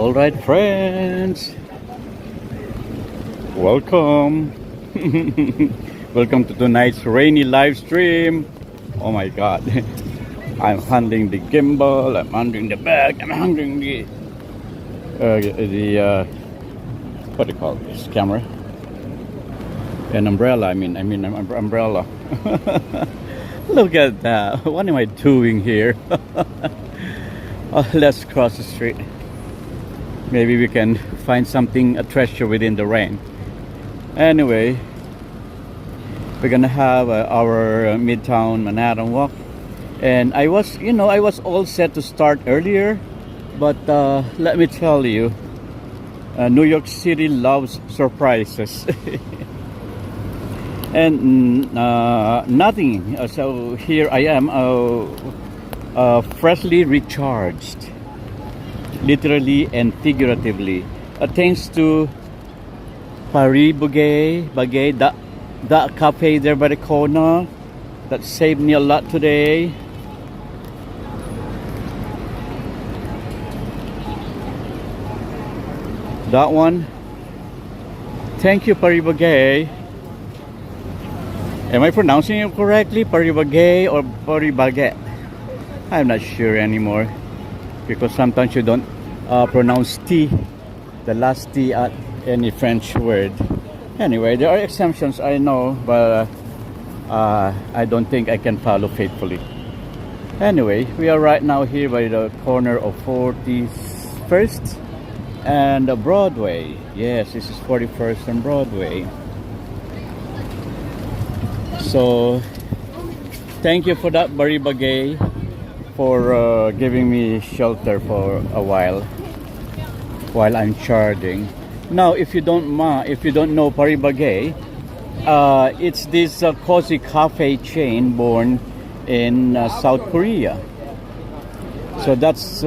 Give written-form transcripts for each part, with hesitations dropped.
All right, friends. Welcome. Welcome to tonight's rainy live stream. Oh my God. I'm handling the gimbal, I'm handling the bag, I'm handling the what do you call this camera? An umbrella, I mean umbrella. Look at that. What am I doing here? Let's cross the street. Maybe we can find something, a treasure within the rain. Anyway, we're gonna have our Midtown Manhattan walk. And I was all set to start earlier, but let me tell you, New York City loves surprises. And nothing. So here I am, freshly recharged, literally and figuratively, thanks to Paris Baguette, that cafe there by the corner that saved me a lot today. That one. Thank you, Paris Baguette. Am I pronouncing it correctly? Paris Baguette or Paris Baguette? I'm not sure anymore, because sometimes you don't pronounce T, the last T at any French word. Anyway, there are exemptions, I know, but I don't think I can follow faithfully. Anyway, we are right now here by the corner of 41st and Broadway. Yes, this is 41st and Broadway. So, thank you for that, Paris Baguette, for giving me shelter for a while I'm charging. Now, if you don't know Paris Baguette, it's this cozy cafe chain born in South Korea. So that's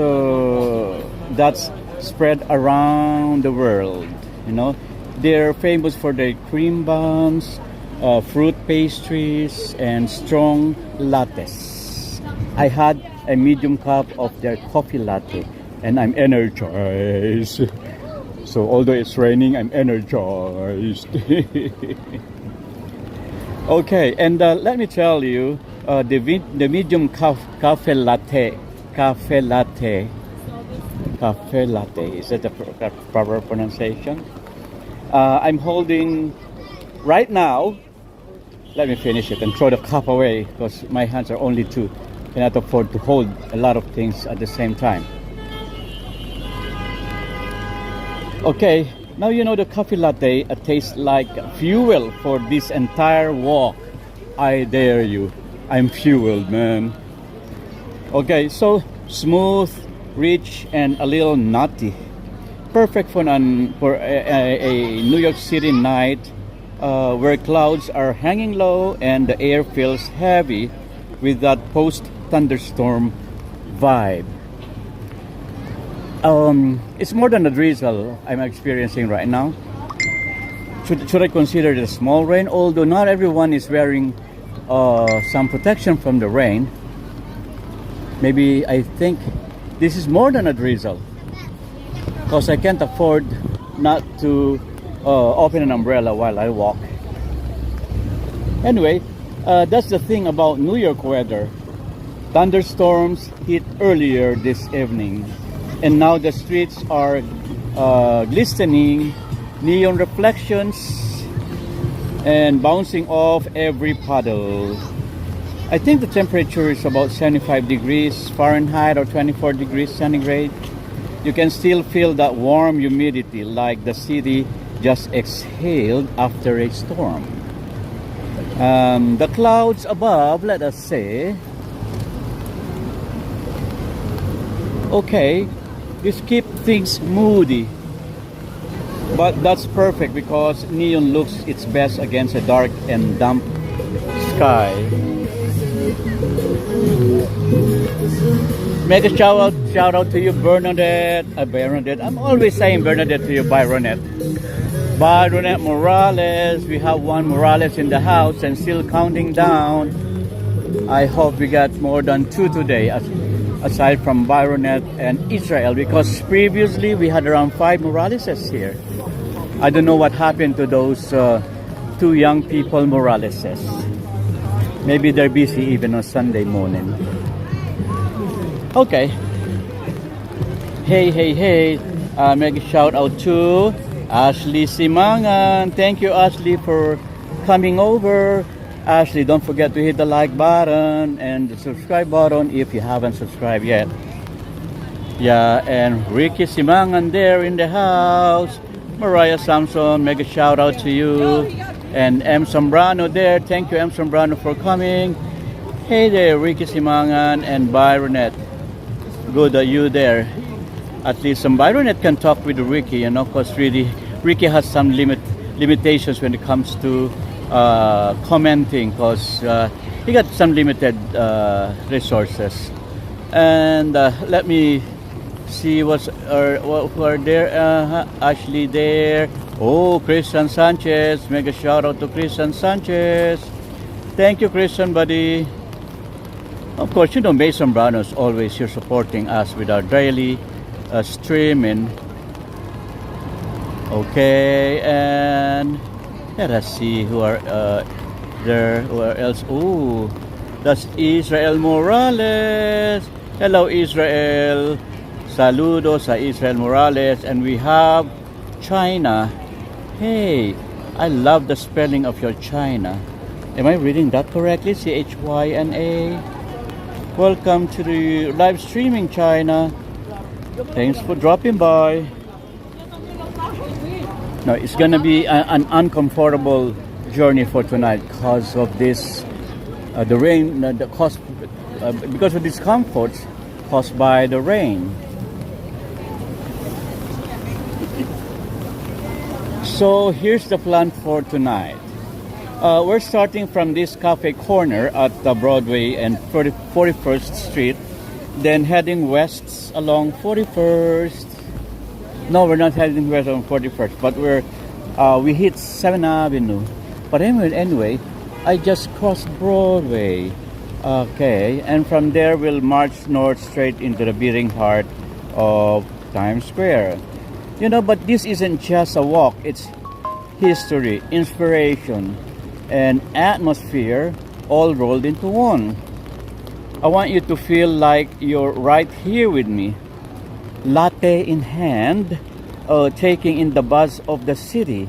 spread around the world. You know, they're famous for their cream buns, fruit pastries, and strong lattes. I had a medium cup of their coffee latte, and I'm energized. So although it's raining, I'm energized. Okay, and let me tell you, the medium cafe latte. Is that the proper pronunciation? I'm holding right now. Let me finish it and throw the cup away, because my hands are only two. Cannot afford to hold a lot of things at the same time. Okay, now you know the coffee latte tastes like fuel for this entire walk. I dare you. I'm fueled, man. Okay, so smooth, rich, and a little nutty. Perfect for a New York City night where clouds are hanging low and the air feels heavy with that post-thunderstorm vibe. It's more than a drizzle I'm experiencing right now. Should I consider it a small rain? Although not everyone is wearing some protection from the rain. Maybe I think this is more than a drizzle, because I can't afford not to open an umbrella while I walk. Anyway, that's the thing about New York weather. Thunderstorms hit earlier this evening, and now the streets are glistening, neon reflections, and bouncing off every puddle. I think the temperature is about 75 degrees Fahrenheit or 24 degrees centigrade. You can still feel that warm humidity, like the city just exhaled after a storm. The clouds above, let us say, okay, just keep things moody, but that's perfect because neon looks its best against a dark and damp sky. Make a shout out to you, Bernadette. Bernadette. I'm always saying Bernadette to you, Byronette Morales. We have one Morales in the house and still counting down. I hope we got more than two today. aside from Baronet and Israel, because previously we had around 5 Moraleses here. I don't know what happened to those 2 young people Moraleses. Maybe they're busy even on Sunday morning. Okay. Hey. Make a shout out to Ashley Simangan. Thank you, Ashley, for coming over. Ashley, don't forget to hit the like button and the subscribe button if you haven't subscribed yet. Yeah, and Ricky Simangan there in the house. Mariah Samson, make a shout out to you. And M. Sombrano there. Thank you, M. Sombrano, for coming. Hey there, Ricky Simangan and Byronet. Good are you there. At least some Byronet can talk with Ricky, you know, because really Ricky has some limitations when it comes to commenting, because he got some limited resources. And let me see who are there. Ashley there. Oh, Christian Sanchez. Make a shout out to Christian Sanchez. Thank you, Christian, buddy. Of course, you know, Mason Brown is always here supporting us with our daily streaming. Okay, and let us see who are there. Who are else? Oh, that's Israel Morales. Hello, Israel. Saludos a Israel Morales. And we have China. Hey, I love the spelling of your China. Am I reading that correctly? Chyna. Welcome to the live streaming, China. Thanks for dropping by. No, it's gonna be an uncomfortable journey for tonight because of this, the rain, because of discomforts caused by the rain. So here's the plan for tonight. We're starting from this cafe corner at Broadway and 41st Street, then heading west along 41st. No, we're not heading west on 41st, but we hit 7th Avenue. But anyway, I just crossed Broadway. Okay, and from there we'll march north straight into the beating heart of Times Square. You know, but this isn't just a walk. It's history, inspiration, and atmosphere all rolled into one. I want you to feel like you're right here with me, latte in hand, taking in the buzz of the city.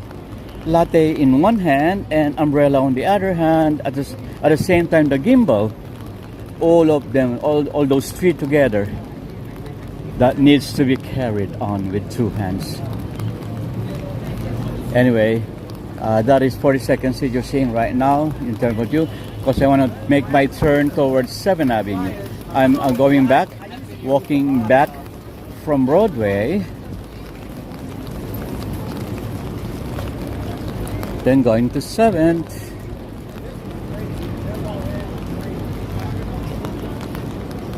Latte in one hand and umbrella on the other hand, at the same time the gimbal. All of them, all those three together, that needs to be carried on with 2 hands. Anyway, that is 42nd Street you're seeing right now in terms of view, because I want to make my turn towards 7th Avenue. I'm going back, walking back from Broadway, then going to 7th.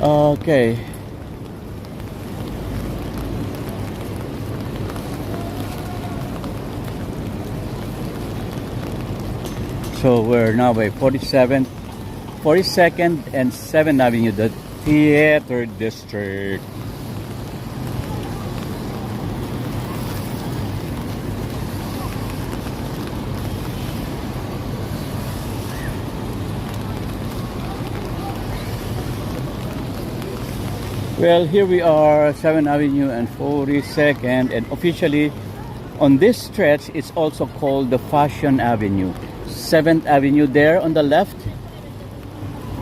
Okay. So we're now by 42nd and 7th Avenue, the Theater District. Well, here we are, 7th Avenue and 42nd, and officially on this stretch it's also called the Fashion Avenue. 7th Avenue there on the left,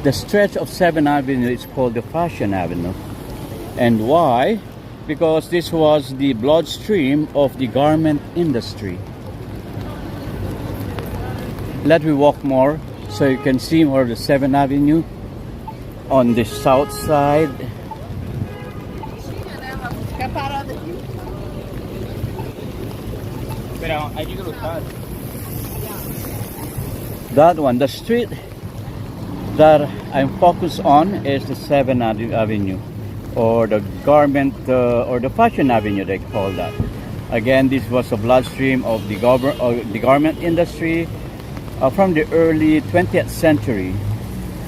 the stretch of 7th Avenue is called the Fashion Avenue. And why? Because this was the bloodstream of the garment industry. Let me walk more so you can see more of the 7th Avenue on the south side. That one, the street that I'm focused on is the 7th Avenue, or the garment, or the Fashion Avenue, they call that. Again, this was a bloodstream of the garment industry from the early 20th century.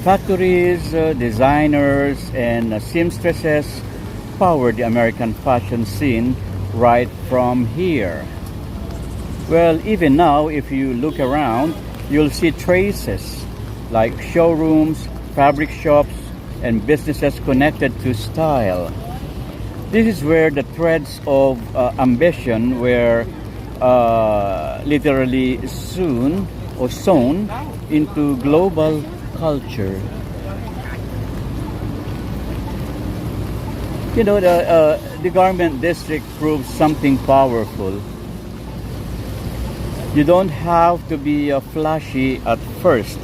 Factories, designers, and seamstresses power the American fashion scene right from here. Well, even now, if you look around, you'll see traces like showrooms, fabric shops, and businesses connected to style. This is where the threads of ambition were literally sewn into global culture. You know, the garment district proves something powerful. You don't have to be flashy at first.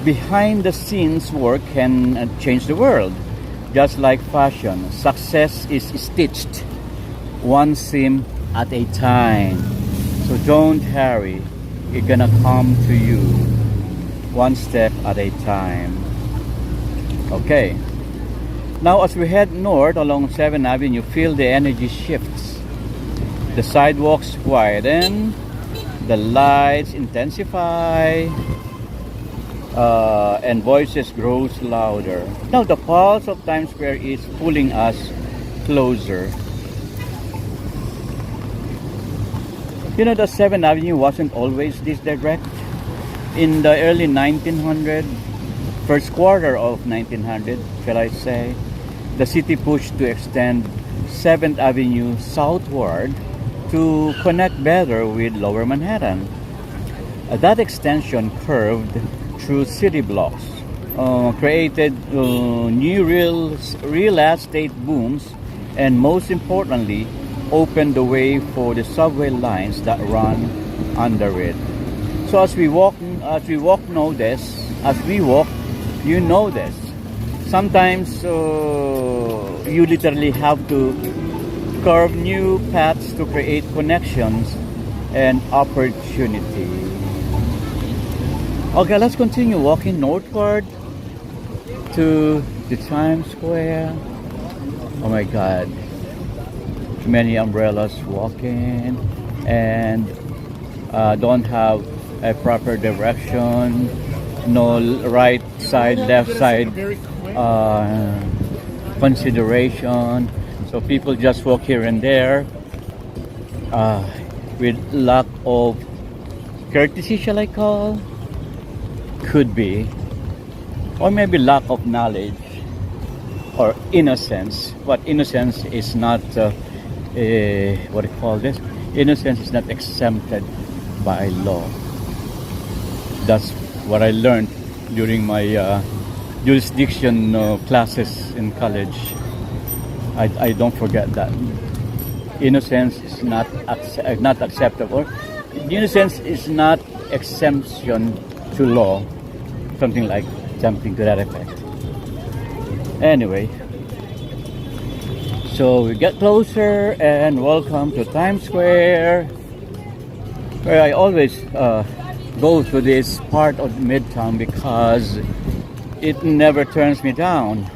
Behind the scenes work can change the world. Just like fashion, success is stitched one seam at a time. So don't hurry. It's gonna come to you one step at a time. Okay. Now as we head north along 7th Avenue, feel the energy shifts. The sidewalks widen, the lights intensify, and voices grows louder. Now the pulse of Times Square is pulling us closer. You know, the 7th Avenue wasn't always this direct. In the early 1900s, first quarter of 1900, shall I say, the city pushed to extend 7th Avenue southward to connect better with Lower Manhattan. That extension curved through city blocks, created new real estate booms, and most importantly, opened the way for the subway lines that run under it. So as we walk, you know this. Sometimes you literally have to carve new paths to create connections and opportunity. Okay, let's continue walking northward to the Times Square. Oh my God, many umbrellas walking and don't have a proper direction, no right side, left side consideration. So people just walk here and there with lack of courtesy, shall I call? Could be. Or maybe lack of knowledge or innocence. But innocence is not, what do you call this? Innocence is not exempted by law. That's what I learned during my jurisdiction classes in college. I don't forget that. Innocence is not acceptable. Innocence is not exemption to law. Something to that effect. Anyway, so we get closer and welcome to Times Square, where I always go to this part of Midtown because it never turns me down.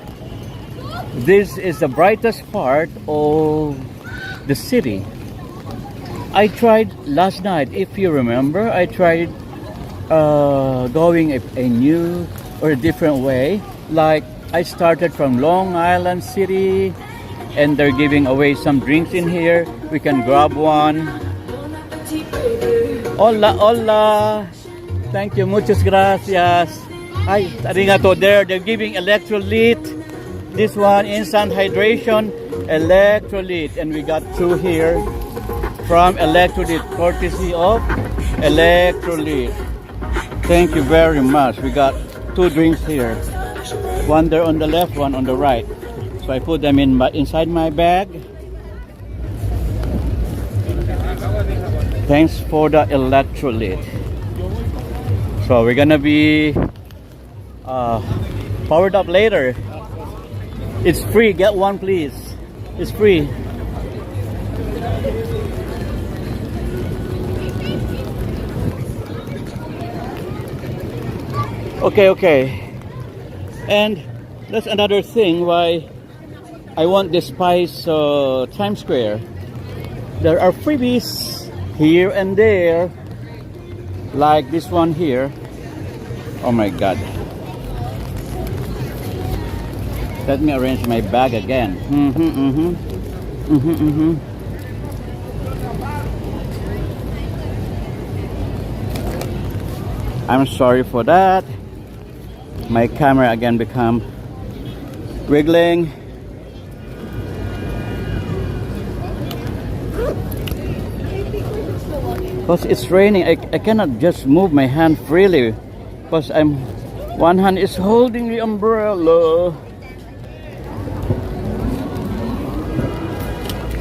This is the brightest part of the city. I tried last night, if you remember, I tried going a new or a different way. Like I started from Long Island City and they're giving away some drinks in here. We can grab one. Hola, hola. Thank you, muchas gracias. Ay, arigato. They're giving electrolyte. This one, instant hydration, electrolyte. And we got two here from electrolyte, courtesy of electrolyte. Thank you very much. We got two drinks here. One there on the left, one on the right. So I put them inside my bag. Thanks for the electrolyte. So we're gonna be powered up later. It's free. Get one, please. It's free. Okay. And that's another thing why I want this Spice Times Square. There are freebies here and there, like this one here. Oh my God. Let me arrange my bag again. I'm sorry for that. My camera again become wiggling. Because it's raining, I cannot just move my hand freely because one hand is holding the umbrella.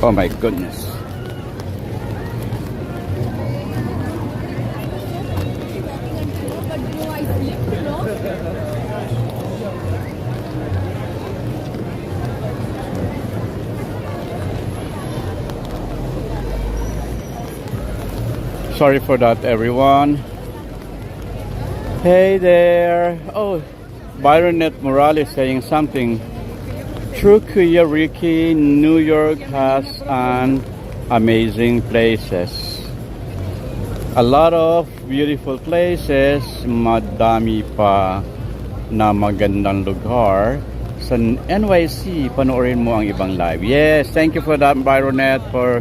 Oh my goodness. Sorry for that, everyone. Hey there. Oh, Byronet Morales saying something. True Kuya Ricky, New York has an amazing places. A lot of beautiful places. Madami pa na magandang lugar. Sa NYC, panoorin mo ang ibang live. Yes, thank you for that, Byronet, for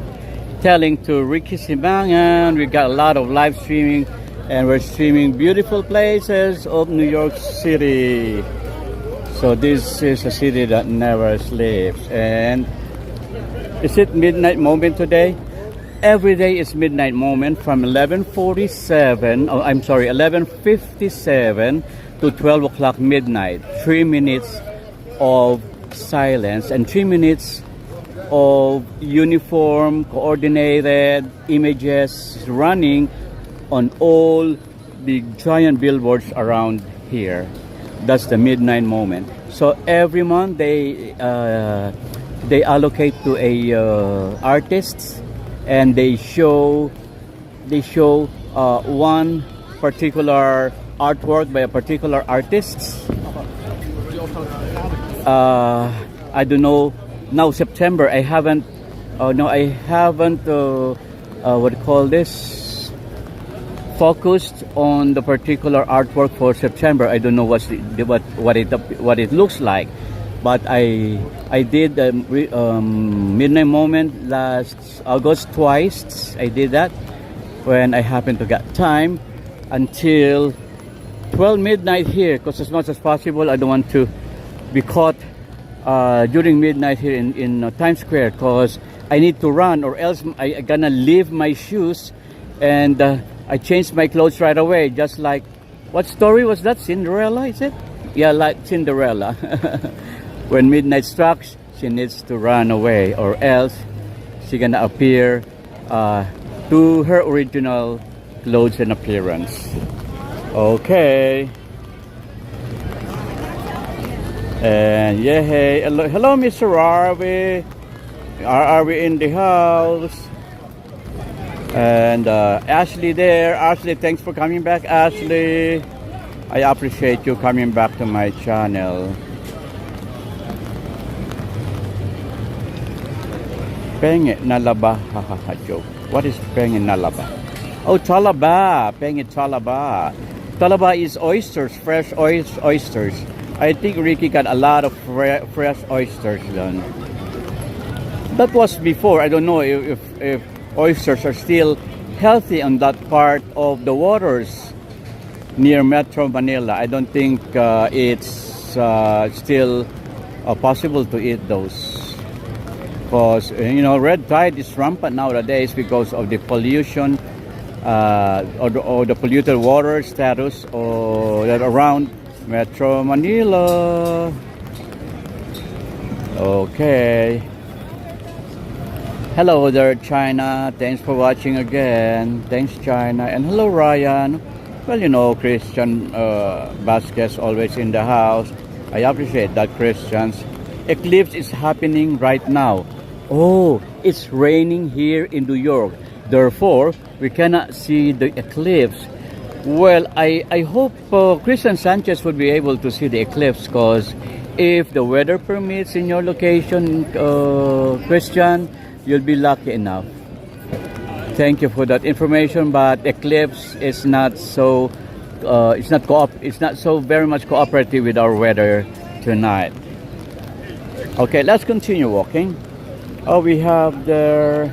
telling to Ricky Simangan. We got a lot of live streaming and we're streaming beautiful places of New York City. So this is a city that never sleeps. And is it midnight moment today? Every day is midnight moment from 11:57 to 12 o'clock midnight. 3 minutes of silence and 3 minutes of uniform coordinated images running on all the giant billboards around here. That's the midnight moment. So every month they allocate to a artist and they show one particular artwork by a particular artist. I don't know. Now September, I haven't what do you call this, focused on the particular artwork for September. I don't know what it looks like, but I did midnight moment last August twice. I did that when I happened to get time until 12 midnight here, because as much as possible I don't want to be caught during midnight here in Times Square, because I need to run or else I gonna leave my shoes, and I changed my clothes right away, just like, what story was that? Cinderella, is it? Yeah, like Cinderella. When midnight strikes, she needs to run away or else she gonna appear to her original clothes and appearance. Okay. And yeah, hey, hello Mr. Arby. Are we in the house? And Ashley there. Ashley, thanks for coming back, Ashley. I appreciate you coming back to my channel. Penge nalaba, hahaha, joke. What is penge nalaba? Oh, talaba, penge talaba. Talaba is oysters, fresh oysters. I think Ricky got a lot of fresh oysters done. That was before. I don't know if oysters are still healthy on that part of the waters near Metro Manila. I don't think it's still possible to eat those. Because, red tide is rampant nowadays because of the pollution or the polluted water status or that around Metro Manila. Okay. Hello there, China. Thanks for watching again. Thanks, China. And hello, Ryan. Well, Christian Vasquez always in the house. I appreciate that, Christians. Eclipse is happening right now. Oh, it's raining here in New York. Therefore, we cannot see the eclipse. Well, I hope Christian Sanchez would be able to see the eclipse, because if the weather permits in your location, Christian, you'll be lucky enough. Thank you for that information, but eclipse is not so it's not so very much cooperative with our weather tonight. Okay, let's continue walking. Oh, we have there.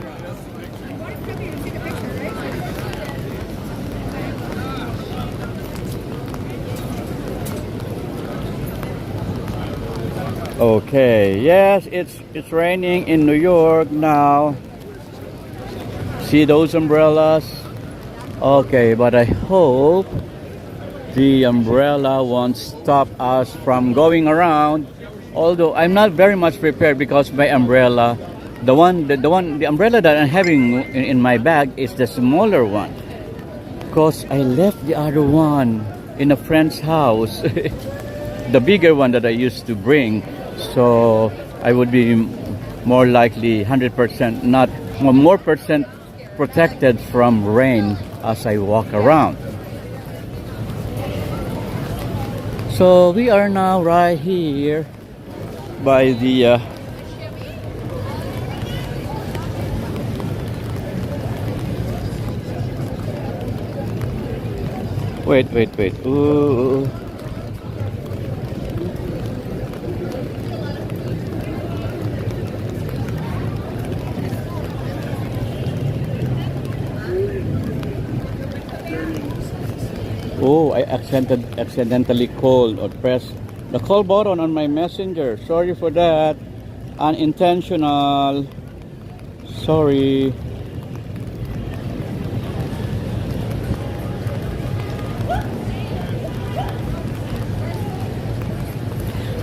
Okay, yes, it's raining in New York now. See those umbrellas? Okay, but I hope the umbrella won't stop us from going around. Although I'm not very much prepared because my umbrella, the umbrella that I'm having in my bag is the smaller one. Because I left the other one in a friend's house, the bigger one that I used to bring. So I would be more likely 100% not more percent protected from rain as I walk around. So we are now right here by the wait. Ooh. Oh, I accidentally called or pressed the call button on my messenger. Sorry for that. Unintentional. Sorry.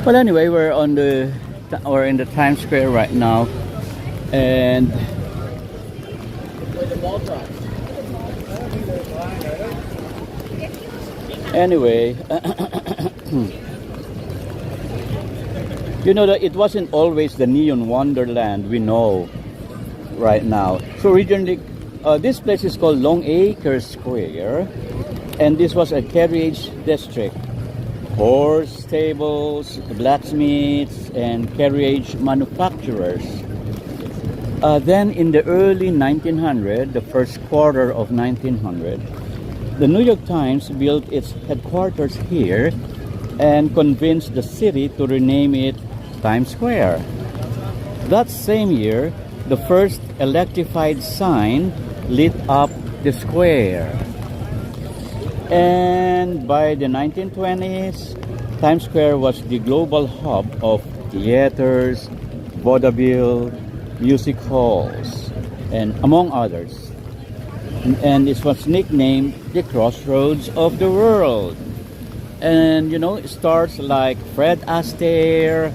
Well, anyway, we're in the Times Square right now, and anyway, you know that it wasn't always the neon wonderland we know right now. So originally, this place is called Longacre Square, and this was a carriage district. Horse stables, blacksmiths, and carriage manufacturers. Then in the early 1900, the first quarter of 1900, the New York Times built its headquarters here and convinced the city to rename it Times Square. That same year, the first electrified sign lit up the square. And by the 1920s, Times Square was the global hub of theaters, vaudeville, music halls, and among others. And it was nicknamed the Crossroads of the World. And you know, stars like Fred Astaire,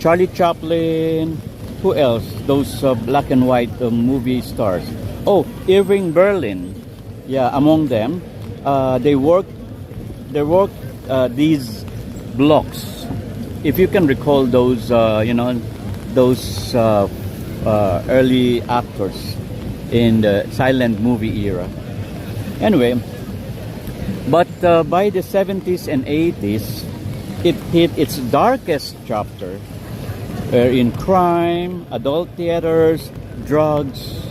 Charlie Chaplin, who else? Those black and white movie stars. Oh, Irving Berlin, yeah, among them. They worked these blocks. If you can recall those, those early actors in the silent movie era. Anyway, but by the 70s and 80s, it hit its darkest chapter, in crime, adult theaters, drugs.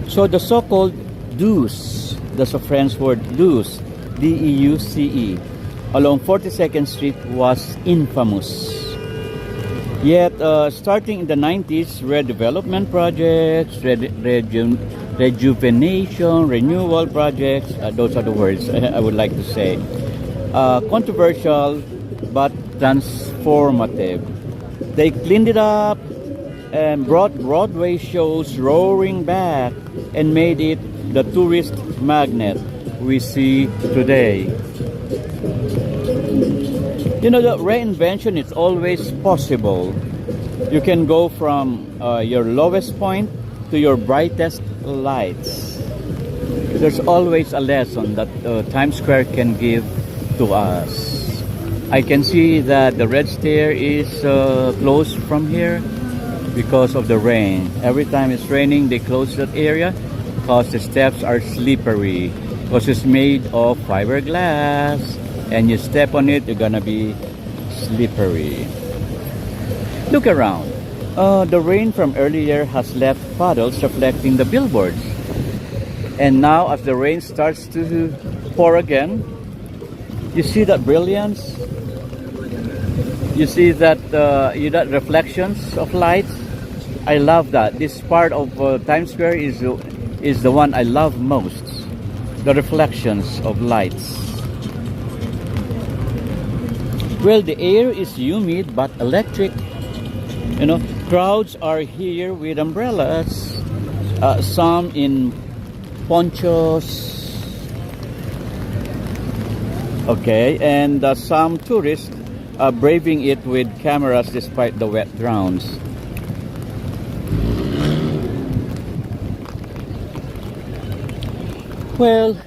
So the so-called deuce, that's a French word, deuce, D-E-U-C-E, along 42nd Street was infamous. Yet, starting in the 90s, redevelopment projects, rejuvenation, renewal projects, those are the words I would like to say, controversial but transformative. They cleaned it up and brought Broadway shows roaring back and made it the tourist magnet we see today. You know, the reinvention is always possible. You can go from your lowest point to your brightest lights. There's always a lesson that Times Square can give to us. I can see that the Red Stair is closed from here because of the rain. Every time it's raining, they close that area because the steps are slippery, because it's made of fiberglass, and you step on it, you're gonna be slippery. Look around. The rain from earlier has left puddles reflecting the billboards. And now as the rain starts to pour again, you see that brilliance? You see that that reflections of lights. I love that. This part of Times Square is the one I love most. The reflections of lights. Well, the air is humid but electric. You know, crowds are here with umbrellas. Some in ponchos. Okay, and some tourists are braving it with cameras despite the wet grounds. Well,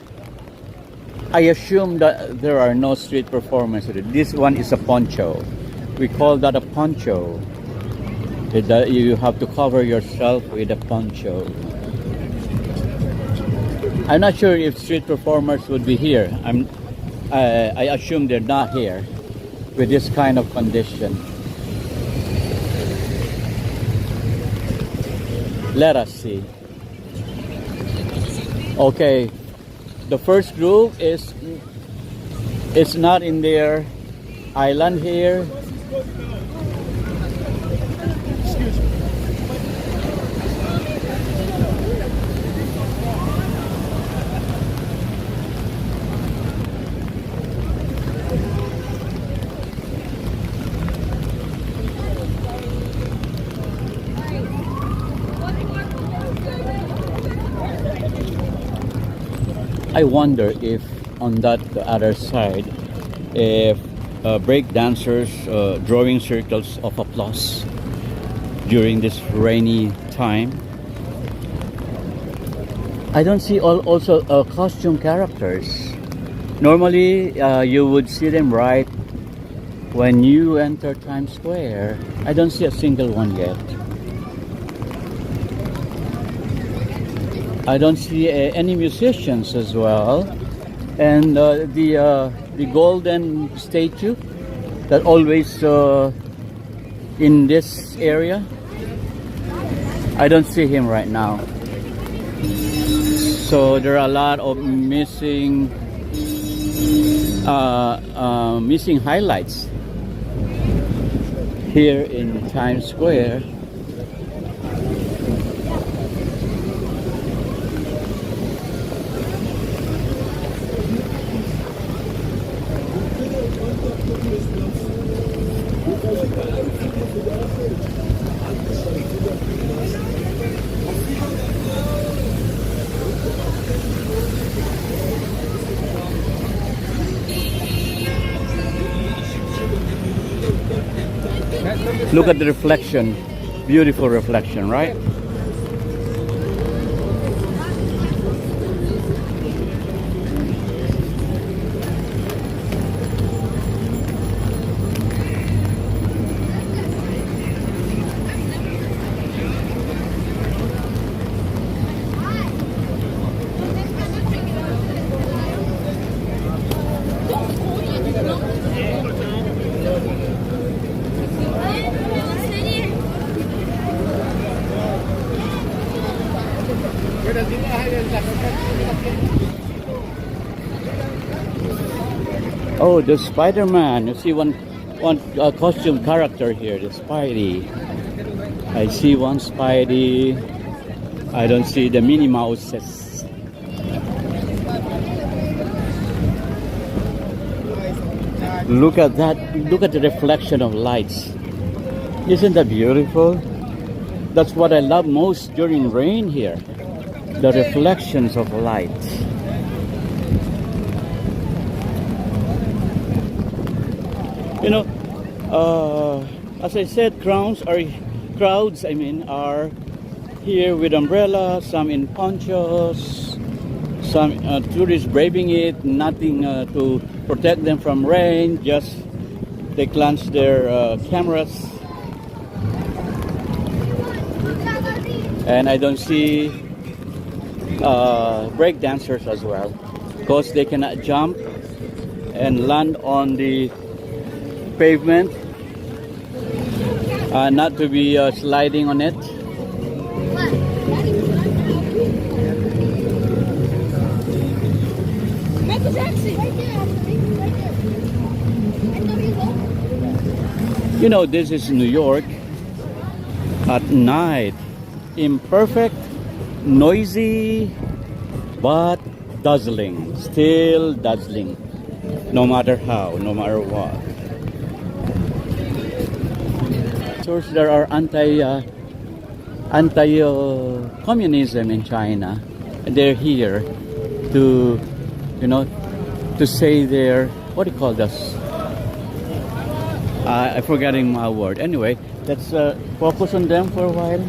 I assume that there are no street performances. This one is a poncho. We call that a poncho. You have to cover yourself with a poncho. I'm not sure if street performers would be here. I assume they're not here with this kind of condition. Let us see. Okay, the first group is not in their island here. I wonder if on the other side, if break dancers drawing circles of applause during this rainy time. I don't see also costume characters. Normally, you would see them right when you enter Times Square. I don't see a single one yet. I don't see any musicians as well, and the golden statue that always in this area, I don't see him right now. So there are a lot of missing highlights here in Times Square. Look at the reflection, beautiful reflection, right? Oh, the Spider-Man. You see one costume character here, the Spidey. I see one Spidey. I don't see the Minnie Mouses. Look at that. Look at the reflection of lights. Isn't that beautiful? That's what I love most during rain here. The reflections of light. You know, as I said, crowds are here with umbrellas, some in ponchos, some tourists braving it, nothing to protect them from rain, just they glance their cameras. And I don't see break dancers as well, because they cannot jump and land on the pavement, not to be sliding on it. You know, this is New York at night. Imperfect, noisy, but dazzling. Still dazzling. No matter how, no matter what. So there are anti-communism in China. They're here to, you know, to say their, what do you call this? I'm forgetting my word. Anyway, let's focus on them for a while.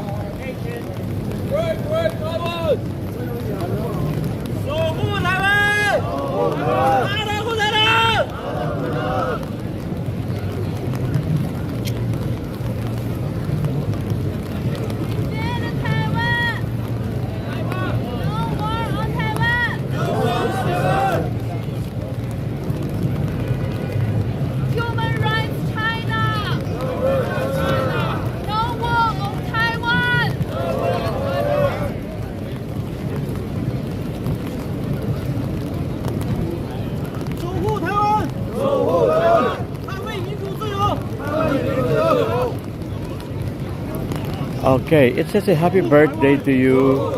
Okay, it says a happy birthday to you,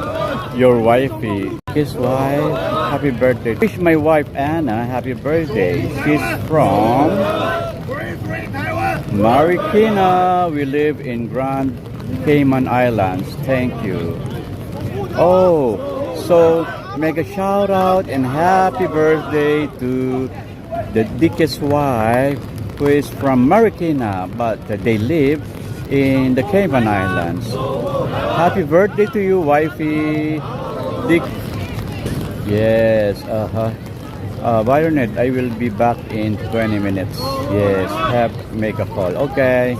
your wifey. His wife, happy birthday. Wish my wife Anna happy birthday. She's from Marikina. We live in Grand Cayman Islands. Thank you. Oh, so make a shout out and happy birthday to the Dick's wife, who is from Marikina, but they live in the Cayman Islands. Happy birthday to you, wifey. Dick. Yes, Byronet, I will be back in 20 minutes. Yes, make a call. Okay.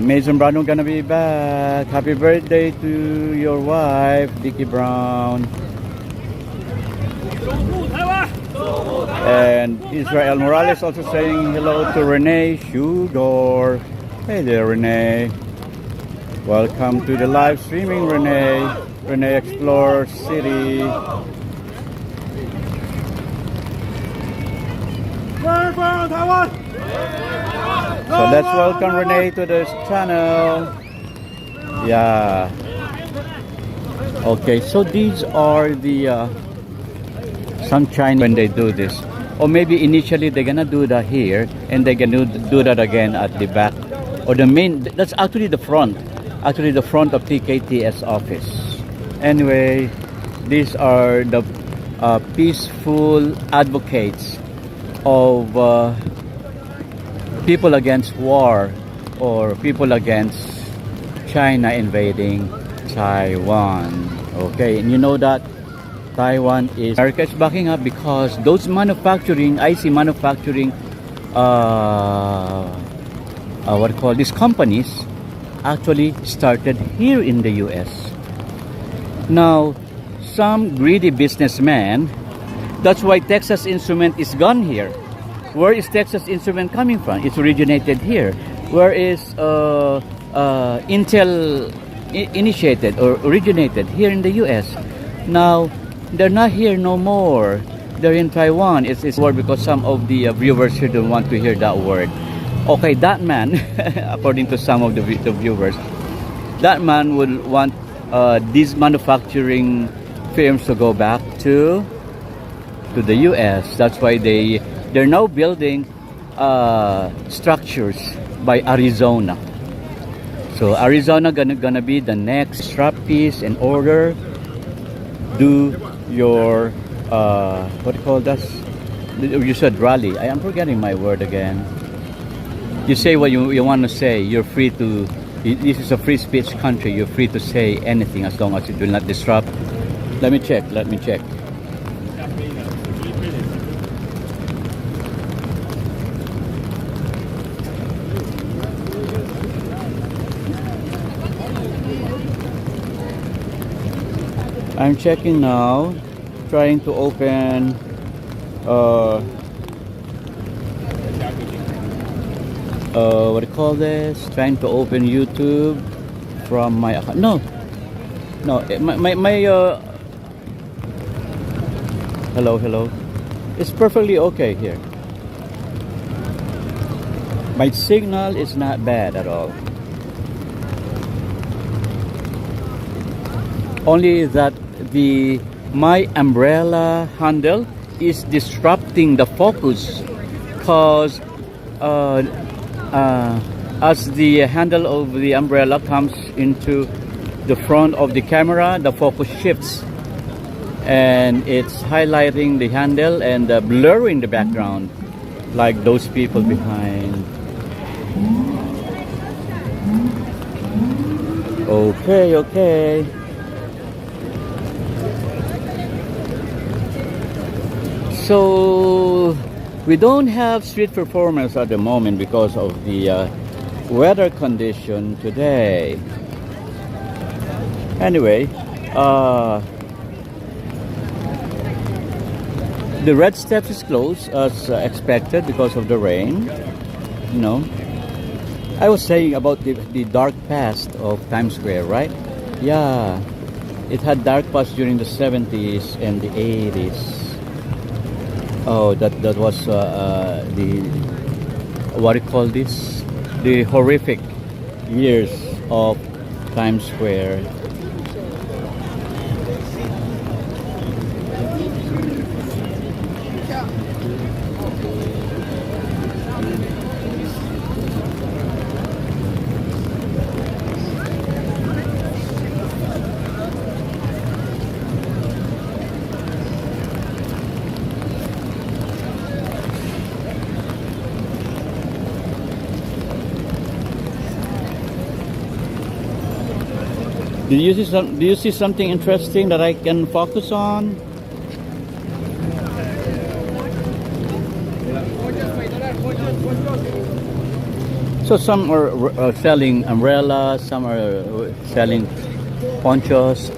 Mason Brown gonna be back. Happy birthday to your wife, Dickie Brown. And Israel Morales also saying hello to Renee Shugor. Hey there, Renee. Welcome to the live streaming, Renee. Renee Explore City. So let's welcome Renee to this channel. Yeah. Okay, so these are the some Chinese when they do this. Or maybe initially they're gonna do that here and they're gonna do that again at the back. Or the main, that's actually the front of TKTS office. Anyway, these are the peaceful advocates of people against war or people against China invading Taiwan. Okay, and you know that Taiwan is, America is backing up because those manufacturing, IC manufacturing, what do you call these companies actually started here in the US. Now, some greedy businessman, that's why Texas Instrument is gone here. Where is Texas Instrument coming from? It's originated here. Where is Intel initiated or originated? Here in the US. Now, they're not here no more. They're in Taiwan. It's word because some of the viewers here don't want to hear that word. Okay, that man, according to some of the viewers, that man would want these manufacturing firms to go back to the US. That's why they're now building structures by Arizona. So Arizona gonna be the next strap piece in order. Do your what do you call that? You said rally. I am forgetting my word again. You say what you want to say. You're free to. This is a free speech country. You're free to say anything as long as it will not disrupt. Let me check. I'm checking now, trying to open what do you call this? Trying to open YouTube from my account. No, my hello. It's perfectly okay here. My signal is not bad at all. Only that my umbrella handle is disrupting the focus, cause as the handle of the umbrella comes into the front of the camera, the focus shifts and it's highlighting the handle and blurring the background, like those people behind. Okay. So we don't have street performance at the moment because of the weather condition today. Anyway, the Red Steps is closed as expected because of the rain. You know, I was saying about the dark past of Times Square, right? Yeah, it had dark past during the 70s and the 80s. Oh, that was the, what do you call this? The horrific years of Times Square. Do you see something interesting that I can focus on? So some are selling umbrellas, some are selling ponchos.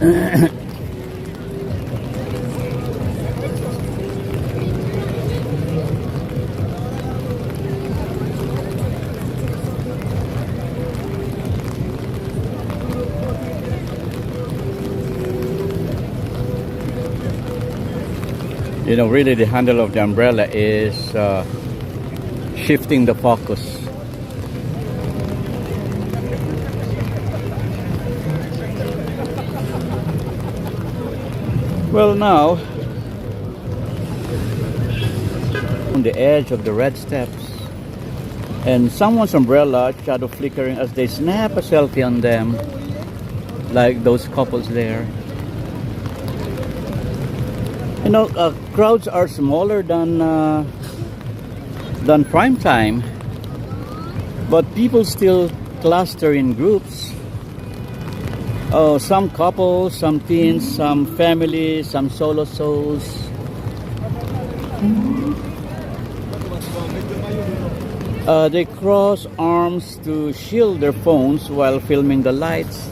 You know, really the handle of the umbrella is shifting the focus. Well, now on the edge of the Red Steps, and someone's umbrella shadow flickering as they snap a selfie on them, like those couples there. You know, crowds are smaller than prime time, but people still cluster in groups. Oh, some couples, some teens, some families, some solo souls. They cross arms to shield their phones while filming the lights,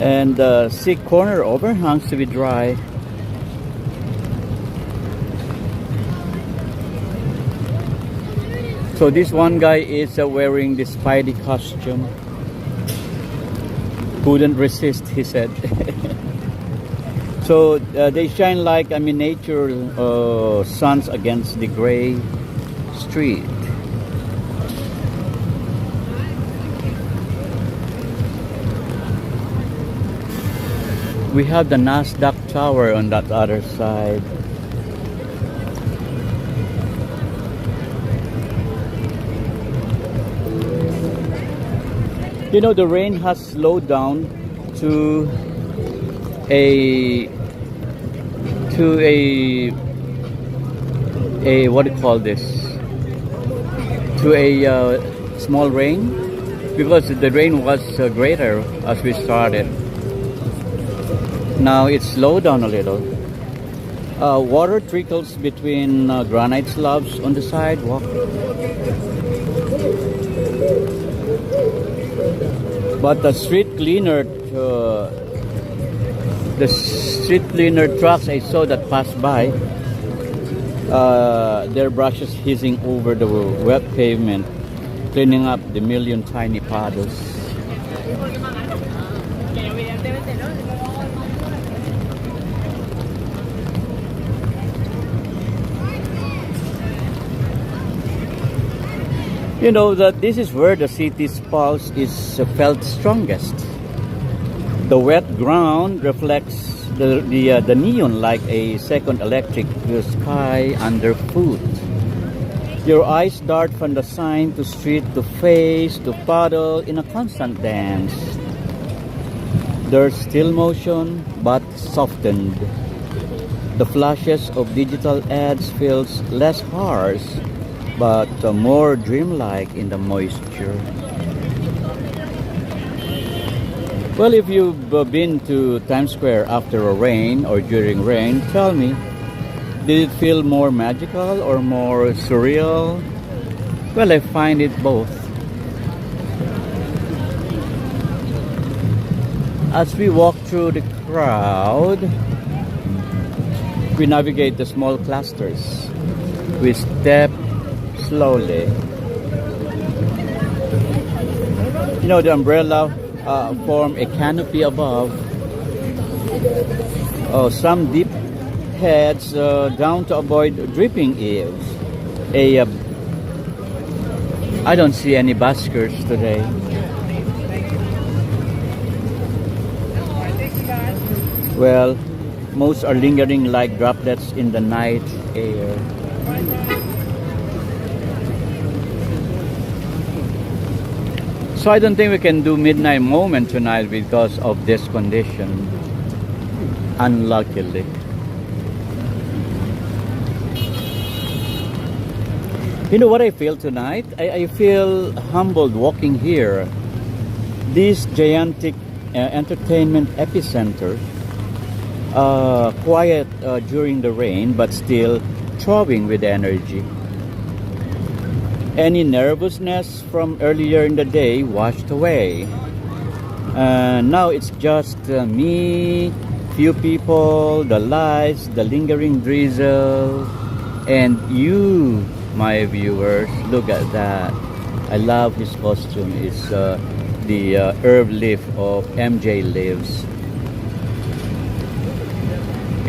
and seek corner overhangs to be dry. So this one guy is wearing the Spidey costume. Couldn't resist, he said. So they shine like a miniature suns against the gray street. We have the Nasdaq Tower on that other side. You know, the rain has slowed down to a what do you call this? To a small rain, because the rain was greater as we started. Now it's slowed down a little. Water trickles between granite slabs on the sidewalk. But the street cleaner trucks I saw that passed by, their brushes hissing over the wet pavement, cleaning up the million tiny puddles. You know that this is where the city's pulse is felt strongest. The wet ground reflects the neon like a second electric sky underfoot. Your eyes dart from the sign to street to face to puddle in a constant dance. There's still motion but softened. The flashes of digital ads feels less harsh but more dreamlike in the moisture. Well, if you've been to Times Square after a rain or during rain, tell me, did it feel more magical or more surreal? Well, I find it both. As we walk through the crowd, we navigate the small clusters. We step slowly. You know, the umbrella form a canopy above. Some deep heads down to avoid dripping eaves. I don't see any buskers today. Well, most are lingering like droplets in the night air. So I don't think we can do midnight moment tonight because of this condition. Unluckily. You know what I feel tonight? I feel humbled walking here. This gigantic entertainment epicenter. Quiet during the rain but still throbbing with energy. Any nervousness from earlier in the day washed away. Now it's just me, few people, the lights, the lingering drizzle, and you, my viewers. Look at that. I love his costume. It's the herb leaf of MJ Lives.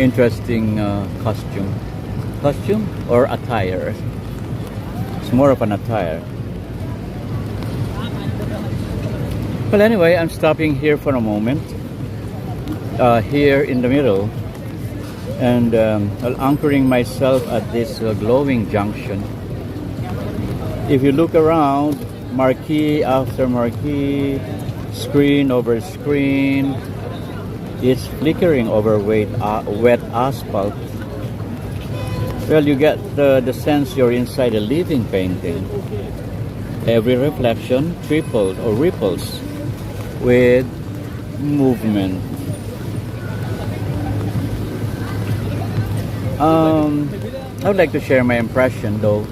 Interesting costume or attire. It's more of an attire. Well, anyway, I'm stopping here for a moment, here in the middle, and anchoring myself at this glowing junction. If you look around, marquee after marquee, screen over screen, it's flickering over wet asphalt. Well, you get the sense you're inside a living painting. Every reflection tripled or ripples with movement. I would like to share my impression though.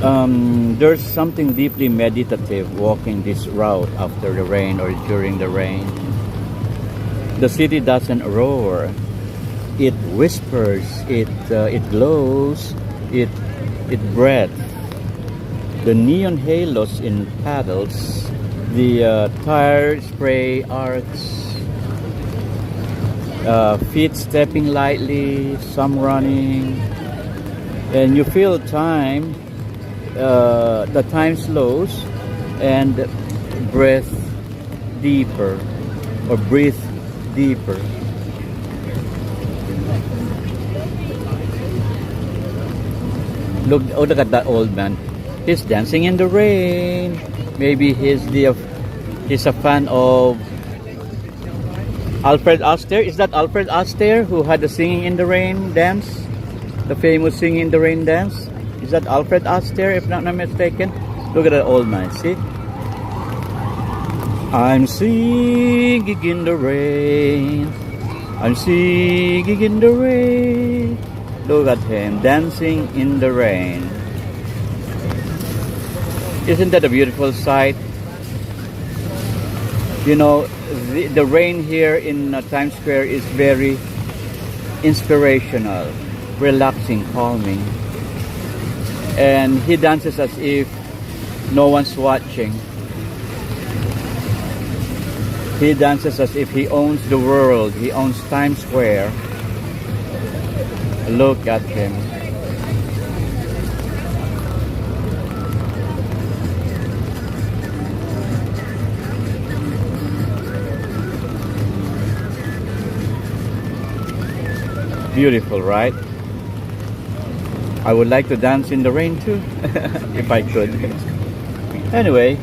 There's something deeply meditative walking this route after the rain or during the rain. The city doesn't roar. It whispers, it glows, it breathes. The neon halos in paddles, the tire spray arcs, feet stepping lightly, some running, and you feel time. The time slows and breathe deeper. Look at that old man. He's dancing in the rain. Maybe he's a fan of Alfred Astaire. Is that Alfred Astaire who had the singing in the rain dance? The famous singing in the rain dance? Is that Alfred Astaire, if not mistaken? Look at that old man, see? I'm singing in the rain. I'm singing in the rain. Look at him dancing in the rain. Isn't that a beautiful sight? You know, the rain here in Times Square is very inspirational, relaxing, calming. And he dances as if no one's watching. He dances as if he owns the world. He owns Times Square. Look at him. Beautiful, right? I would like to dance in the rain too, if I could. Anyway,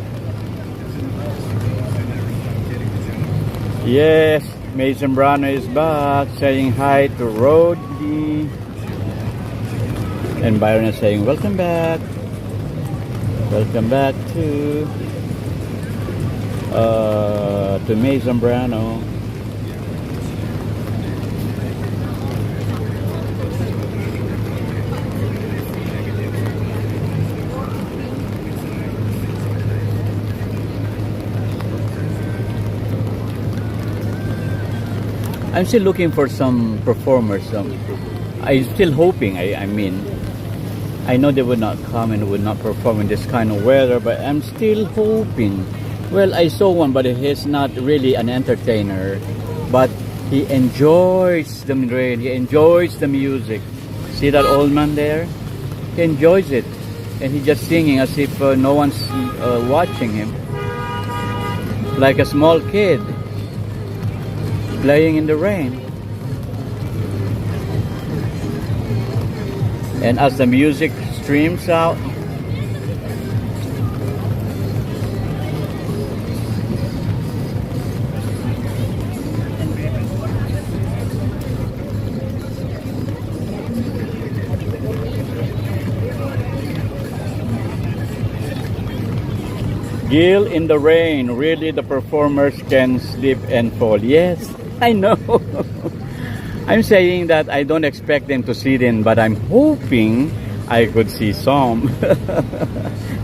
yes, Mason Brano is back, saying hi to Rodney. And Byron is saying, welcome back. Welcome back to Mason Brano. I'm still looking for some performers. I'm still hoping. I mean, I know they would not come and would not perform in this kind of weather, but I'm still hoping. Well, I saw one, but he's not really an entertainer. But he enjoys the rain. He enjoys the music. See that old man there? He enjoys it, and he's just singing as if no one's watching him, like a small kid playing in the rain. And as the music streams out, Gil in the rain, really the performers can slip and fall. Yes, I know. I'm saying that I don't expect them to sit in, but I'm hoping I could see some.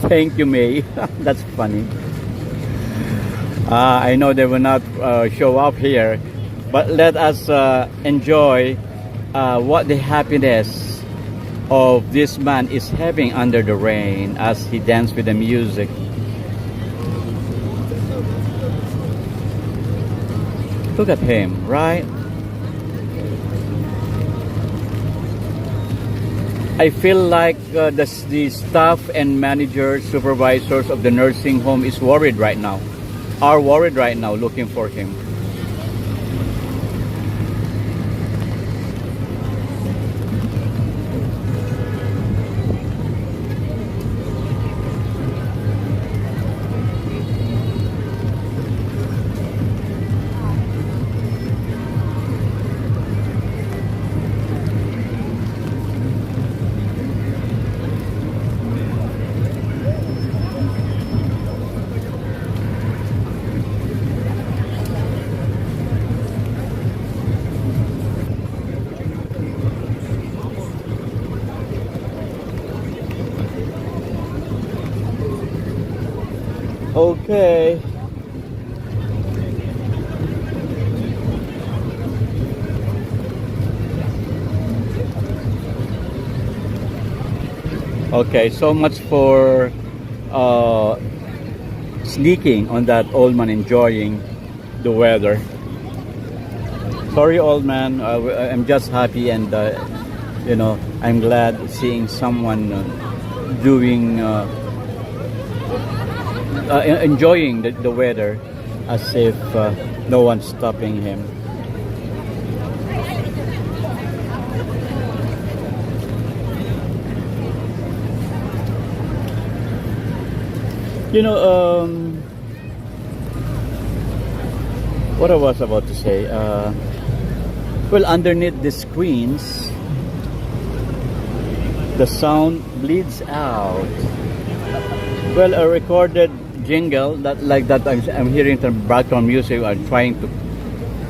Thank you, May. That's funny. I know they will not show up here, but let us enjoy what the happiness of this man is having under the rain as he dances with the music. Look at him, right? I feel like the staff and managers, supervisors of the nursing home is worried right now. Are worried right now looking for him. Okay. Okay, so much for sneaking on that old man enjoying the weather. Sorry, old man. I'm just happy and you know, I'm glad seeing someone doing enjoying the weather as if no one's stopping him. You know, what I was about to say, well, underneath the screens, the sound bleeds out. Well, a recorded jingle that like that I'm hearing the background music. I'm trying to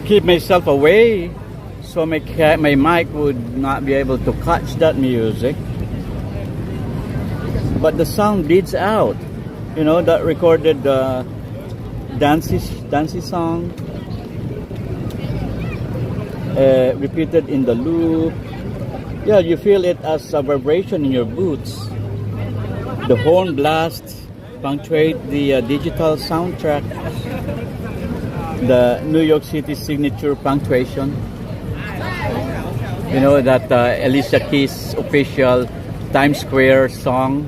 keep myself away so my mic would not be able to catch that music, but the sound bleeds out. You know, that recorded dancey song repeated in the loop. Yeah, you feel it as a vibration in your boots. The horn blast punctuate the digital soundtrack, the New York City signature punctuation. You know, that Alicia Keys' official Times Square song.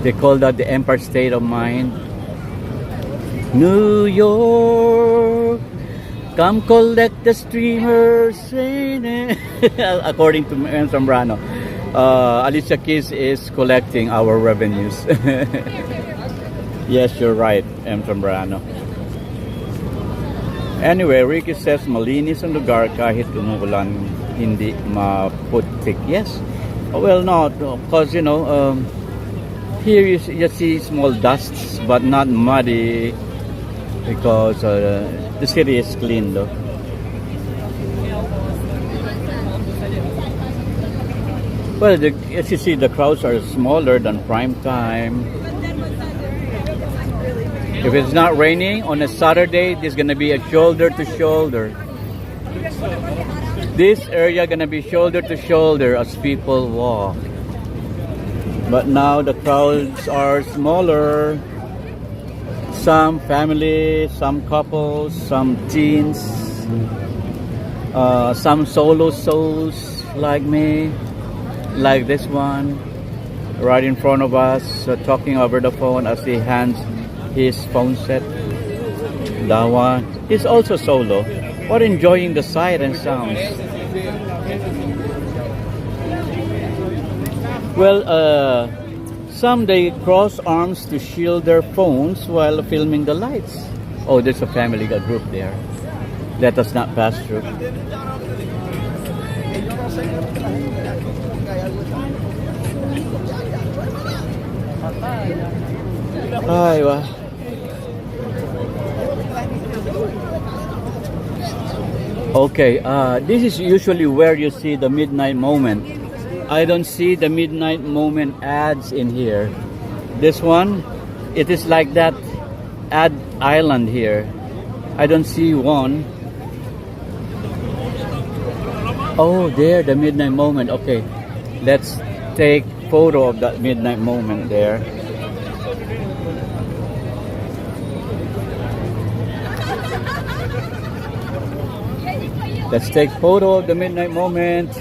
They call that the Empire State of Mind. New York, Come collect the streamers. According to M. Zambrano, Alicia Keys is collecting our revenues. Yes, you're right, M. Zambrano. Anyway, Ricky says malinis ang lugar kahit umuulan, hindi maputik. Yes. Well, not because here you see small dusts, but not muddy because the city is clean though. Well, as you see, the crowds are smaller than prime time. If it's not raining on a Saturday, there's gonna be a shoulder to shoulder. This area gonna be shoulder to shoulder as people walk. But now the crowds are smaller. Some families, some couples, some teens, some solo souls like me, like this one, right in front of us, talking over the phone as he hands his phone set. That one is also solo, but enjoying the sight and sounds. Well, some they cross arms to shield their phones while filming the lights. Oh, there's a family group there. Let us not pass through. Ay, okay, this is usually where you see the midnight moment. I don't see the midnight moment ads in here. This one, it is like that ad island here. I don't see one. Oh, there, the midnight moment. Okay, let's take photo of that midnight moment there. Let's take photo of the midnight moment.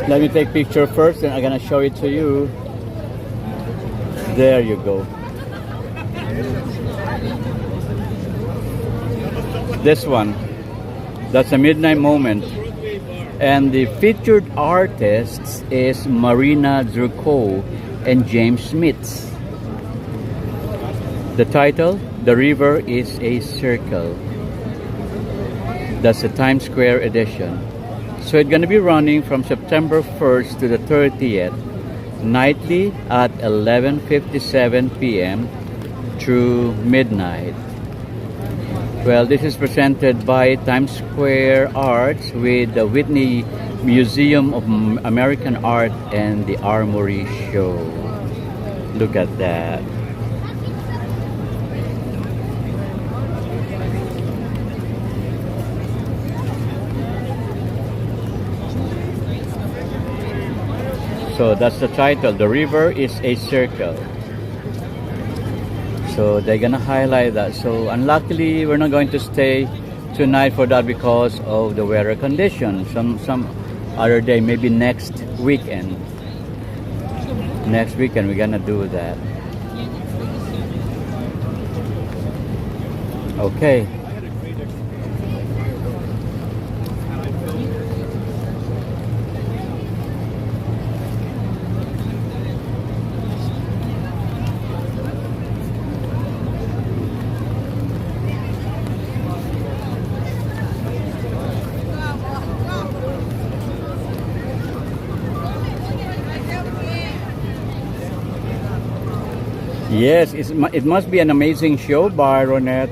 Let me take picture first and I'm gonna show it to you. There you go. This one, that's a midnight moment. And the featured artists is Marina Zurko and James Smith. The title, The River is a Circle. That's the Times Square edition. So it's gonna be running from September 1st to the 30th, nightly at 11:57 p.m. through midnight. Well, this is presented by Times Square Arts with the Whitney Museum of American Art and the Armory Show. Look at that. So that's the title, The River is a Circle. So they're gonna highlight that. So unluckily, we're not going to stay tonight for that because of the weather condition. Some other day, maybe next weekend. Next weekend, we're gonna do that. Okay. Yes, it must be an amazing show, Byronette.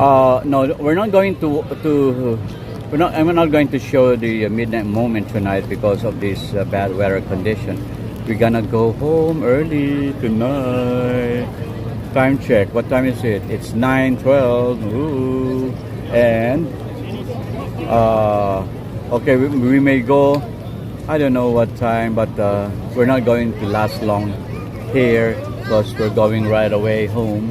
No, we're not going I'm not going to show the midnight moment tonight because of this bad weather condition. We're gonna go home early tonight. Time check. What time is it? It's 9:12. Ooh. And okay, we may go. I don't know what time, but we're not going to last long here because we're going right away home.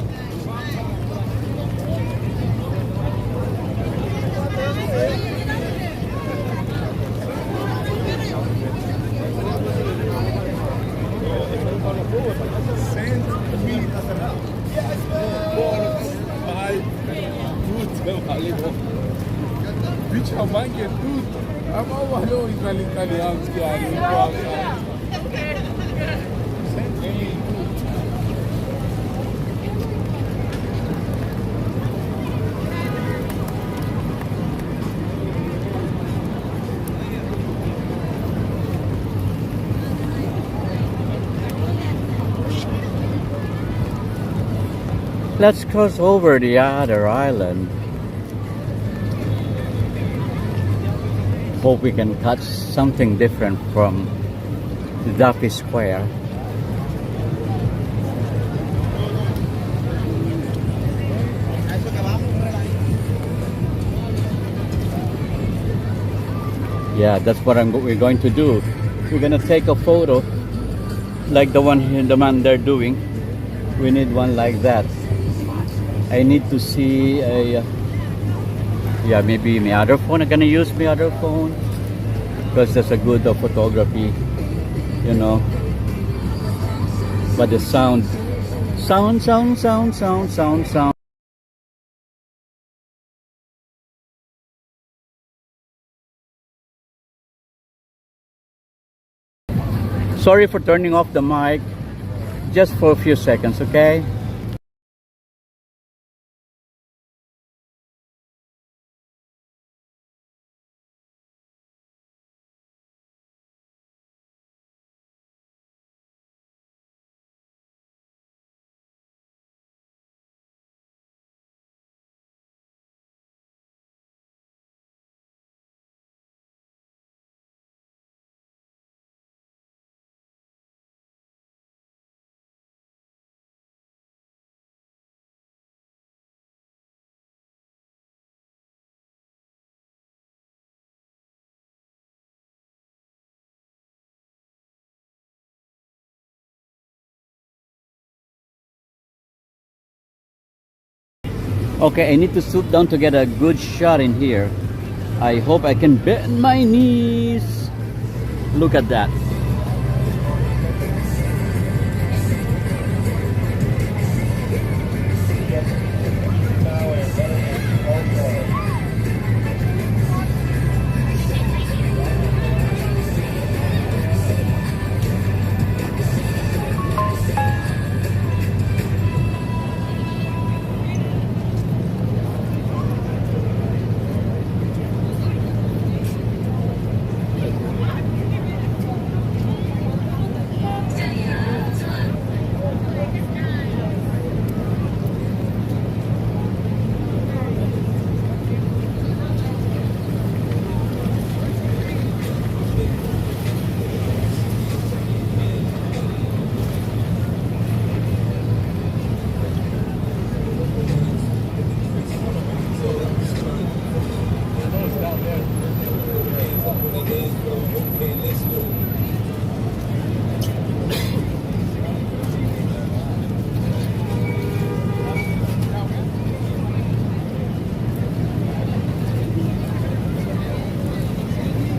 Which Baguette, dude? I'm all Italian schiari. Let's cross over the other island. Hope we can catch something different from the Duffy Square. Yeah, that's what we're going to do. We're gonna take a photo like the man they're doing. We need one like that. I need to see a yeah, maybe my other phone. I'm gonna use my other phone because that's a good photography, you know. But the sound. Sorry for turning off the mic just for a few seconds, okay? Okay, I need to stoop down to get a good shot in here. I hope I can bend my knees. Look at that.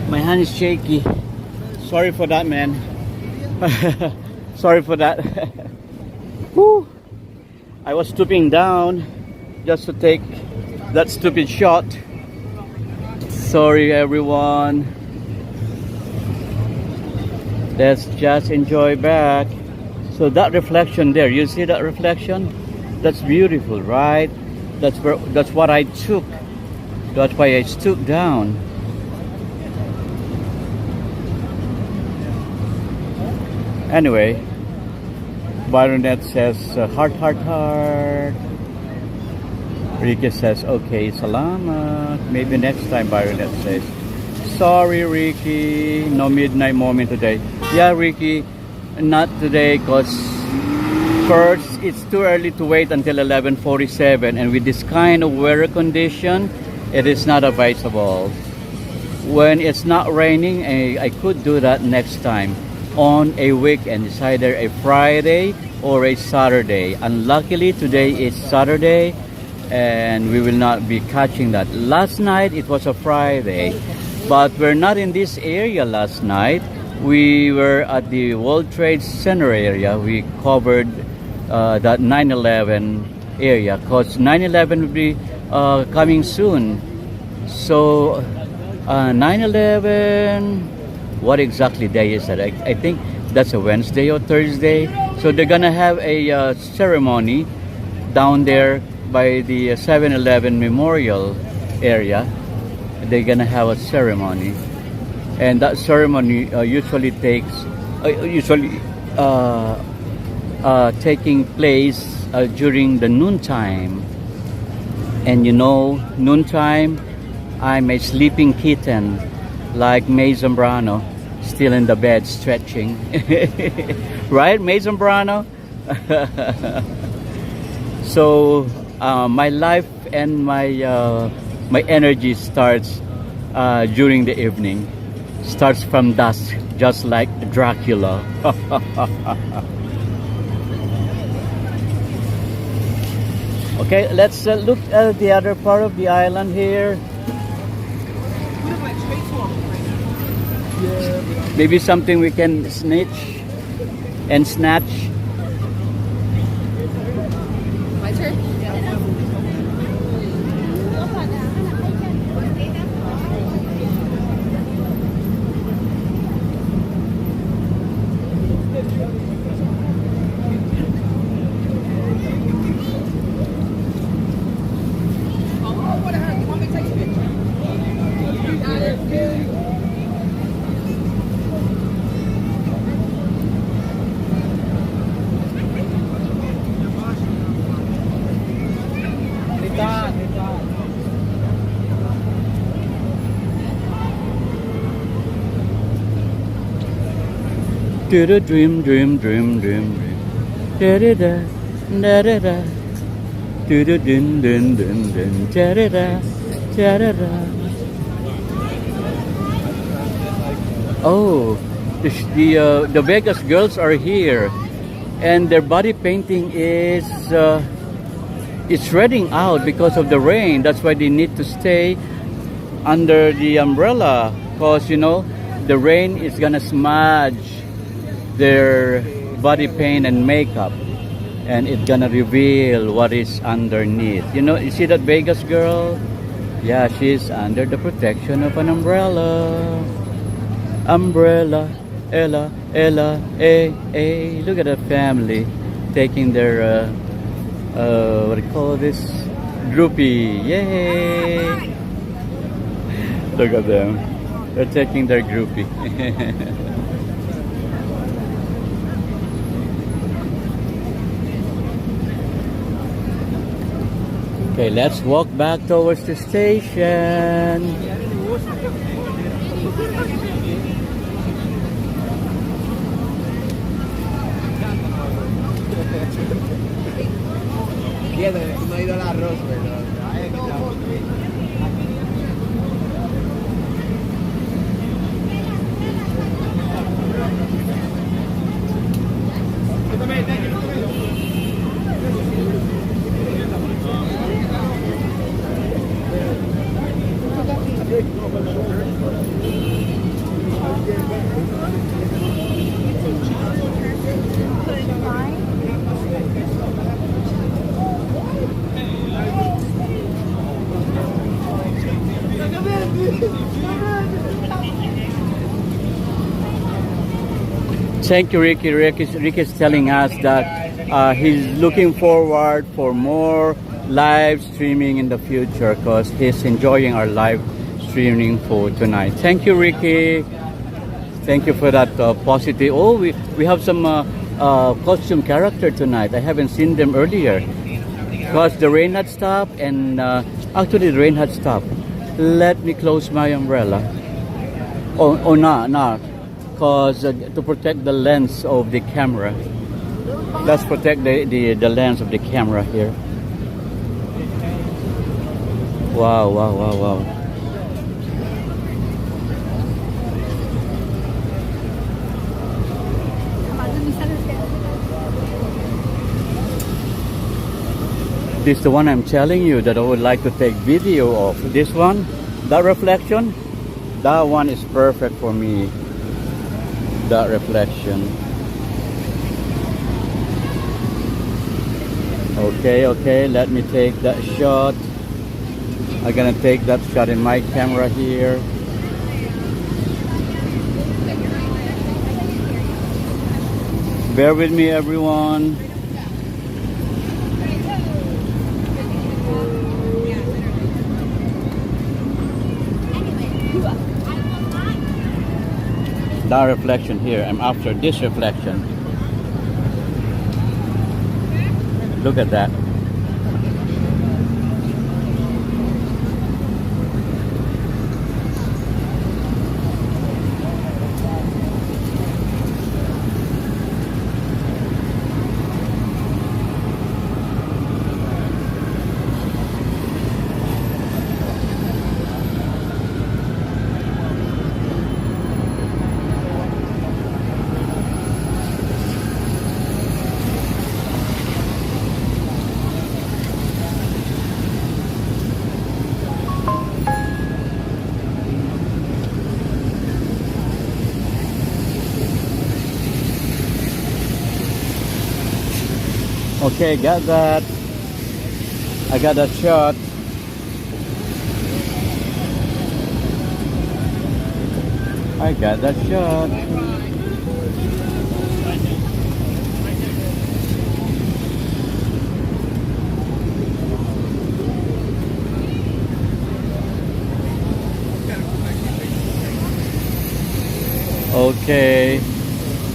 My hand is shaky. Sorry for that, man. Sorry for that. Woo. I was stooping down just to take that stupid shot. Sorry, everyone. Let's just enjoy back. So that reflection there, you see that reflection? That's beautiful, right? That's what I took. That's why I stooped down. Anyway, Baronet says heart, heart, heart. Ricky says, okay, salamat. Maybe next time, Baronet says. Sorry, Ricky, no midnight moment today. Yeah, Ricky, not today because first, it's too early to wait until 11:47, and with this kind of weather condition, it is not advisable. When it's not raining, I could do that next time. On a weekend, it's either a Friday or a Saturday. Unluckily, today is Saturday and we will not be catching that. Last night it was a Friday, but we're not in this area last night. We were at the World Trade Center area. We covered that 9/11 area because 9/11 will be coming soon So 9/11. What exactly day is that? I think that's a Wednesday or Thursday. So they're gonna have a ceremony down there by the 7-Eleven Memorial area. They're gonna have a ceremony, and that ceremony usually takes taking place during the noontime. And you know, noontime, I'm a sleeping kitten, like May Zambrano, still in the bed stretching. Right, May Zambrano? So my life and my energy starts during the evening. Starts from dusk, just like Dracula. Okay, let's look at the other part of the island here. Maybe something we can snatch and snatch. My turn? Do the dream, dream, dream, dream, dream. Da da da, da da da. Do the din, din, din, din. Da da da, da da da. Oh, the Vegas girls are here, and their body painting is it's running out because of the rain. That's why they need to stay under the umbrella, cause you know the rain is gonna smudge their body paint and makeup, and it's gonna reveal what is underneath. You know, you see that Vegas girl? Yeah, she's under the protection of an umbrella. Umbrella, Ella, Ella, eh. Look at the family taking their what do you call this? Groupie. Yay! Look at them. They're taking their groupie. Okay, let's walk back towards the station. No ha ido al arroz, pero... Thank you, Ricky. Ricky is telling us that he's looking forward for more live streaming in the future because he's enjoying our live streaming for tonight. Thank you, Ricky. Thank you for that positive. Oh, we have some costume character tonight. I haven't seen them earlier because the rain had stopped, and actually the rain had stopped. Let me close my umbrella. Oh, not. Because to protect the lens of the camera. Let's protect the lens of the camera here. Wow. This is the one I'm telling you that I would like to take video of. This one, that reflection, that one is perfect for me. That reflection. Okay, let me take that shot. I'm gonna take that shot in my camera here. Bear with me, everyone. That reflection here, I'm after this reflection. Look at that. Okay, got that. I got that shot. I got that shot. Okay.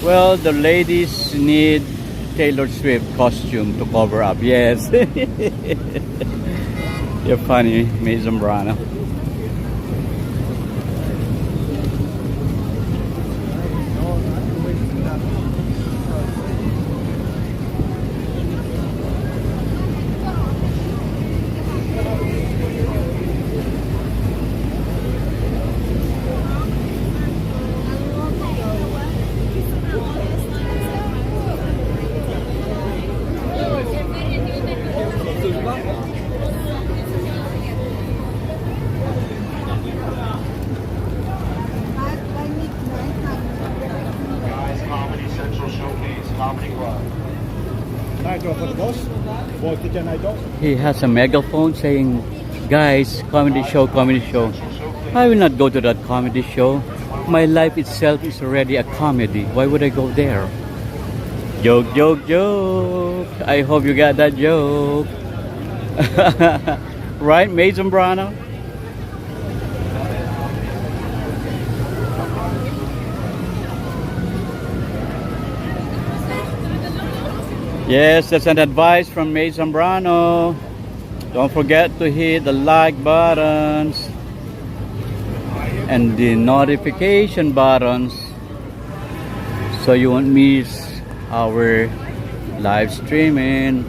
Well, the ladies need Taylor Swift costume to cover up. Yes. You're funny, Miss Zambrano. He has a megaphone saying, guys, comedy show, comedy show. I will not go to that comedy show. My life itself is already a comedy. Why would I go there? Joke, joke, joke. I hope you got that joke. Right, Mason Brano? Yes, that's an advice from May Zambrano. Don't forget to hit the like buttons and the notification buttons so you won't miss our live streaming.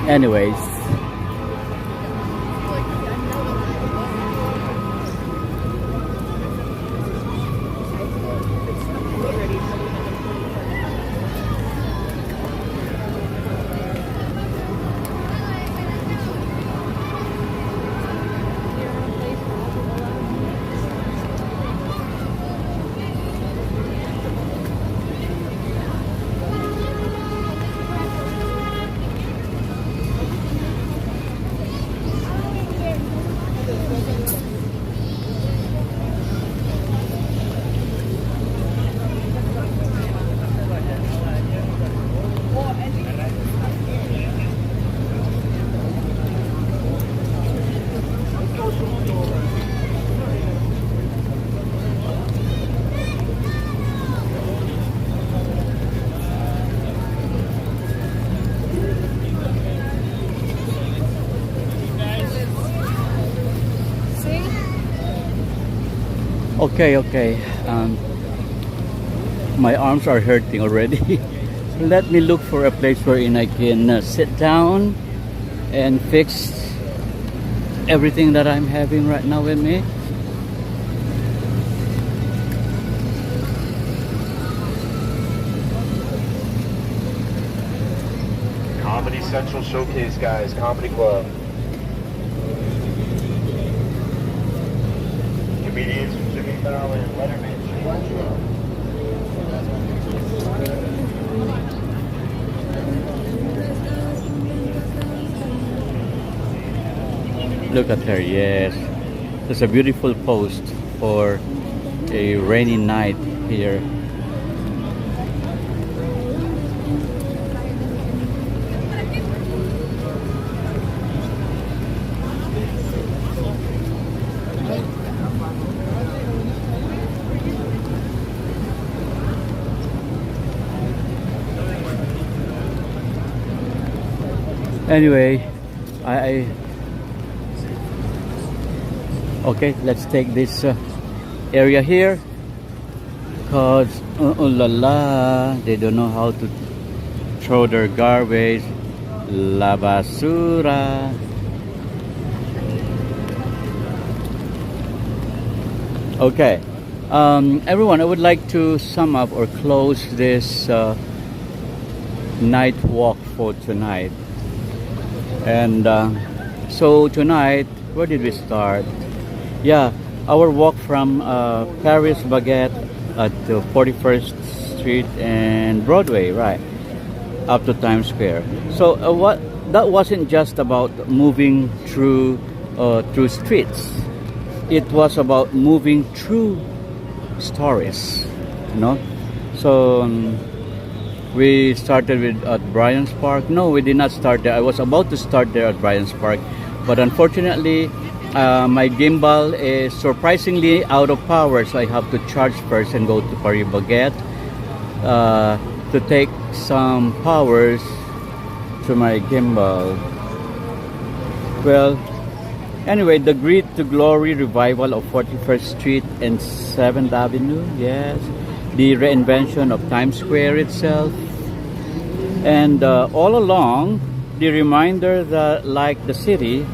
Anyways. Okay. My arms are hurting already. Let me look for a place wherein I can sit down and fix everything that I'm having right now with me. Comedy Central Showcase, guys. Comedy Club. Comedians from Jimmy Fallon and Letterman. Look at her, yes. It's a beautiful post for a rainy night here. Anyway, okay, let's take this area here, because oh la la, they don't know how to throw their garbage. La basura. Okay, everyone, I would like to sum up or close this night walk for tonight. And so tonight, where did we start? Yeah, our walk from Paris Baguette to 41st Street and Broadway, right, up to Times Square. So that wasn't just about moving through streets. It was about moving through stories, you know. So we started at Bryant Park. No, we did not start there. I was about to start there at Bryant Park, but unfortunately, my gimbal is surprisingly out of power, so I have to charge first and go to Paris Baguette to take some powers to my gimbal. Well, anyway, the Greed to Glory revival of 41st Street and 7th Avenue, yes. The reinvention of Times Square itself, and all along the reminder that, like the city,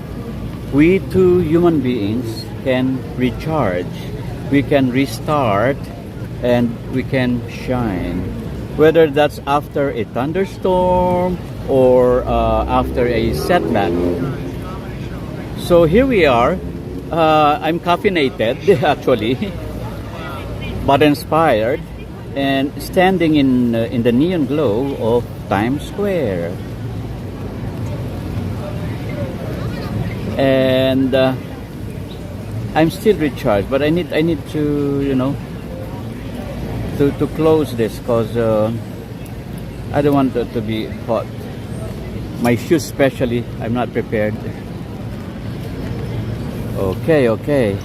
we too, human beings, can recharge, we can restart, and we can shine, whether that's after a thunderstorm or after a setback. So here we are. I'm caffeinated actually, but inspired, and standing in the neon glow of Times Square. And I'm still recharged, but I need to, you know, to close this, because I don't want it to be hot. My shoes especially, I'm not prepared. Okay.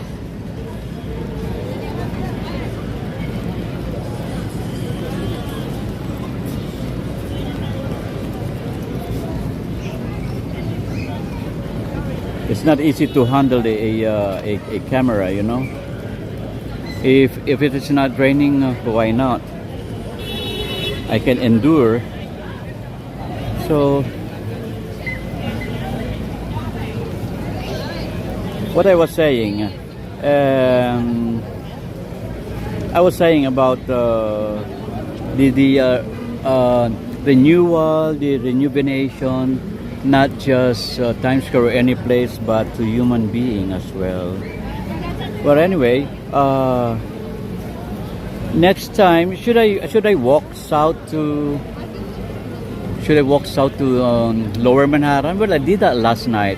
It's not easy to handle a camera, you know. If it is not raining, why not? I can endure. So what I was saying, I was saying about the renewal, the rejuvenation, not just Times Square or any place, but to human being as well. But anyway, next time, should I walk south to Lower Manhattan? Well, I did that last night,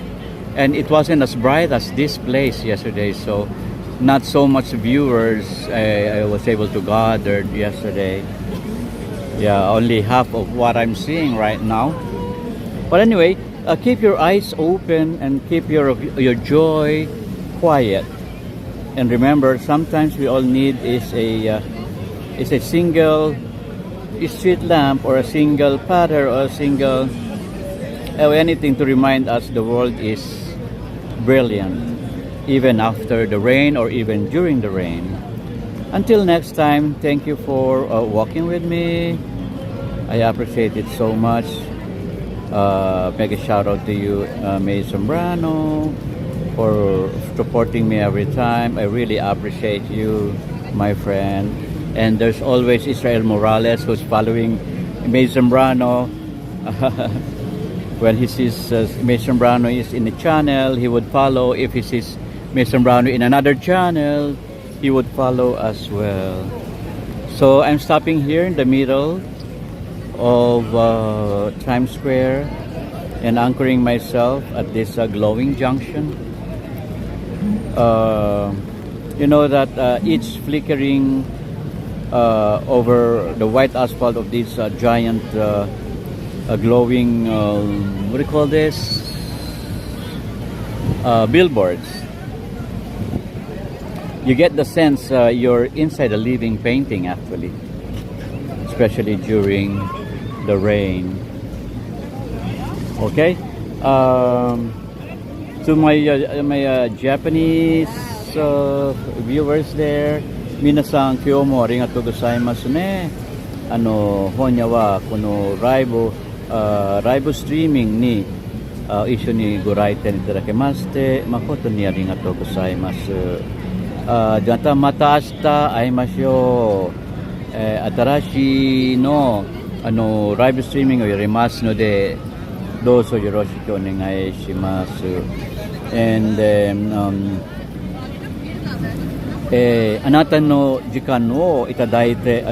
and it wasn't as bright as this place yesterday, so not so much viewers I was able to gather yesterday. Yeah, only half of what I'm seeing right now. But anyway, keep your eyes open and keep your joy quiet. And remember, sometimes we all need is a single street lamp, or a single pattern, or a single anything to remind us the world is brilliant, even after the rain or even during the rain. Until next time, thank you for walking with me. I appreciate it so much. Mega shout out to you, May Zambrano, for supporting me every time. I really appreciate you, my friend. And there's always Israel Morales, who's following May Zambrano. When he sees May Zambrano is in the channel, he would follow. If he sees May Zambrano in another channel, he would follow as well. So I'm stopping here in the middle of Times Square and anchoring myself at this glowing junction. You know that each flickering over the white asphalt of these giant glowing, what do you call this? Billboards. You get the sense you're inside a living painting actually, especially during the rain. Okay, to my Japanese viewers there, minasan kyomo arigatou gozaimasu ne. Honya wa kono live streaming ni 一緒にご来店いただけまして誠にありがとうございます。じゃあまた明日会いましょう。新しいのライブストリーミングをやりますので、どうぞよろしくお願いします。And あなたの時間をいただいて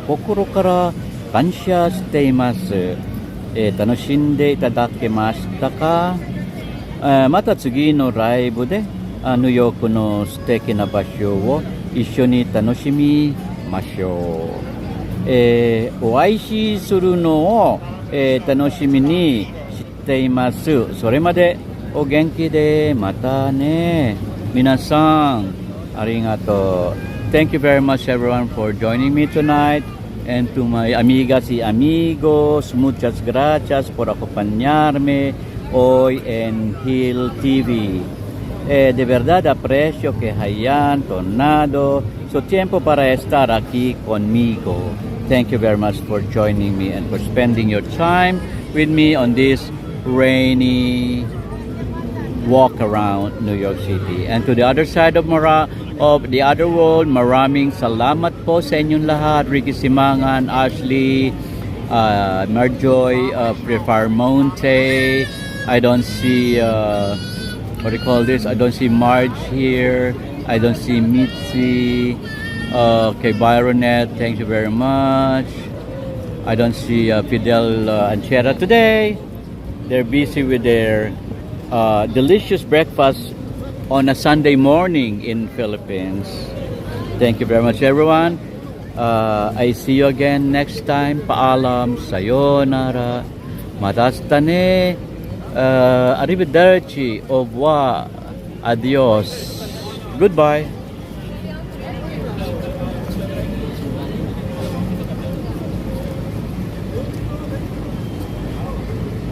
心から感謝しています。楽しんでいただけましたか？また次のライブでニューヨークの素敵な場所を一緒に楽しみましょう。お会いするのを、楽しみにしています。それまでお元気でまたね。皆さんありがとう。Thank you very much everyone for joining me tonight. And to my amigas y amigos, muchas gracias por acompañarme hoy en Hill TV. De verdad aprecio que hayan tornado su tiempo para estar aquí conmigo. Thank you very much for joining me and for spending your time with me on this rainy walk around New York City. And to the other side of the other world, maraming salamat po sa inyong lahat. Ricky Simangan, Ashley, Marjoy, Prefarmonte. I don't see what do you call this? I don't see Marge here. I don't see Mitzi. Okay, Byronet, thank you very much. I don't see Fidel Anchera today. They're busy with their delicious breakfast on a Sunday morning in Philippines. Thank you very much, everyone. I see you again next time. Paalam, sayonara, matastane, arrivederci, au revoir, adios, goodbye.